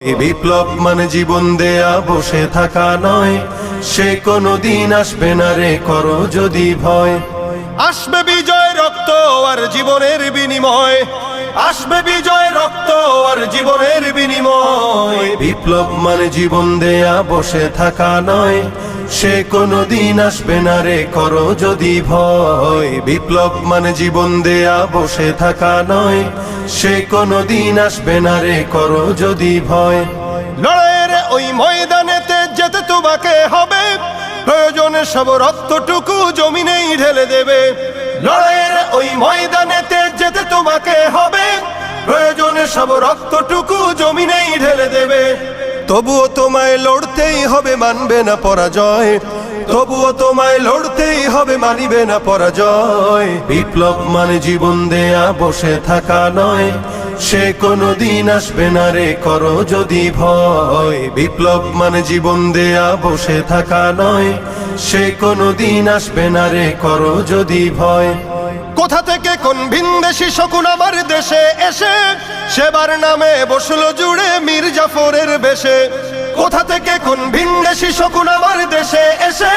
বিপ্লব মানে জীবন দেয়া বসে থাকা নয়, সে কোনদিন আসবে না রে করো যদি ভয়। আসবে বিজয় রক্ত আর জীবনের বিনিময়, আসবে বিজয় রক্ত আর জীবনের বিনিময়। বিপ্লব মানে জীবন দেয়া বসে থাকা নয়, সে কোনদিন আসবে না রে করো যদি ভয়। বিপ্লব মানে জীবন দেয়া বসে থাকা নয়, সে কোনদিন আসবে না রে করো যদি ভয়। লড়াইয়ের ওই ময়দানেতে যেতে তোমাকে হবে, প্রয়োজনে সব রক্তটুকু জমিনেই ঢেলে দেবে। লড়াইয়ের ওই ময়দানেতে যেতে তোমাকে হবে, প্রয়োজনে সব রক্তটুকু জমিনেই ঢেলে দেবে। তবুও তোমায় লড়তেই হবে, মানবে না পরাজয়। তবুও তোমায় লড়তেই হবে, মানিবে না পরাজয়। বিপ্লব মানে জীবন দেয়া বসে থাকা নয়, সে কোনদিন আসবে না রে করো যদি ভয়। বিপ্লব মানে জীবন দেয়া বসে থাকা নয়, সে কোনদিন আসবে না রে করো যদি ভয়। কোথা থেকে কোন ভিনদেশি শকুন আমার দেশে এসে সেবার নামে বসলো জুড়ে মীর জাফরের বেশে। কোথা থেকে কোন ভিনদেশি শকুন আমার দেশে এসে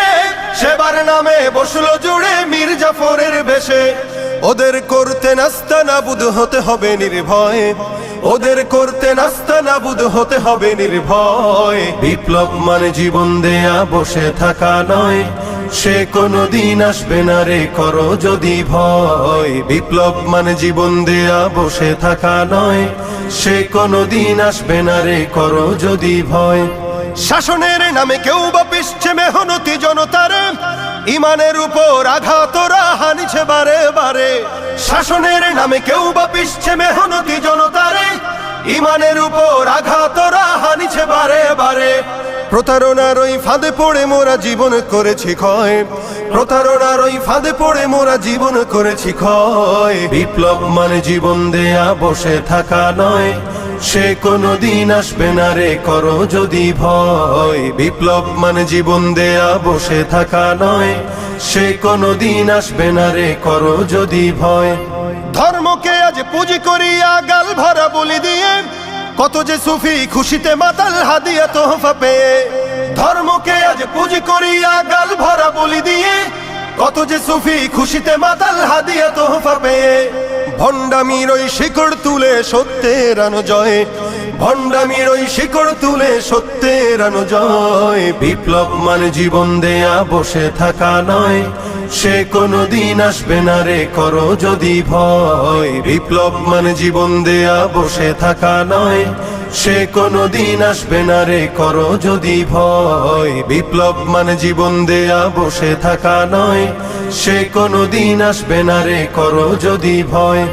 সেবার নামে বসলো জুড়ে মীর জাফরের বেশে। ওদের করতে নাস্তানাবুদ হতে হবে নির্ভয়, ওদের করতে নাস্তানাবুদ হতে হবে নির্ভয়। বিপ্লব মানে জীবন দেয়া বসে থাকা নয়, সে কোনদিন আসবে না রে করো যদি ভয়। বিপ্লব মানে জীবন দেয়া বসে থাকা নয়, সে কোনদিন আসবে না রে করো যদি ভয়। শাসনের নামে কেউ বা পিছছে মেহনতি জনতারে, ইমানের উপর আঘাতরা হানিছে বারে বারে। শাসনের নামে কেউ বা পিছছে মেহনতি জনতারে, ইমানের উপর আঘাতরা হানিছে বারে বারে। প্রতারণার ওই ফাঁদে পড়ে মোরা জীবন করেছি ক্ষয়, প্রতারণার ওই ফাঁদে পড়ে মোরা জীবন করেছি ক্ষয়। বিপ্লব মানে জীবন দেয়া বসে থাকা নয়, সে কোনদিন আসবে না রে করো যদি ভয়। বিপ্লব মানে জীবন দেয়া বসে থাকা নয়, সে কোনদিন আসবে না রে করো যদি ভয়। ধর্মকে আজ পুঁজি করিয়া গাল ভরা বলি দিয়ে, কত যে সুফি খুশিতে মাতাল হাদিয়া তোহফা পেয়ে। ধর্মকে আজ পুঁজি করিয়া গাল ভরা বলি দিয়ে, কত যে সুফি খুশিতে মাতাল হাদিয়া তোহফা পেয়ে। ভণ্ডামির ওই শিকড় তুলে সত্যের আনো জয়, ভণ্ডামির ওই শিকড় তুলে সত্যের আনো জয়। বিপ্লব মানে জীবন দেয়া বসে থাকা নয়, সে কোনদিন আসবে না রে করো যদি ভয়। বিপ্লব মানে জীবন দেয়া বসে থাকা নয়, সে কোনদিন আসবে না রে করো যদি ভয়। বিপ্লব মানে জীবন দেয়া বসে থাকা নয়, সে কোনদিন আসবে না রে করো যদি ভয়।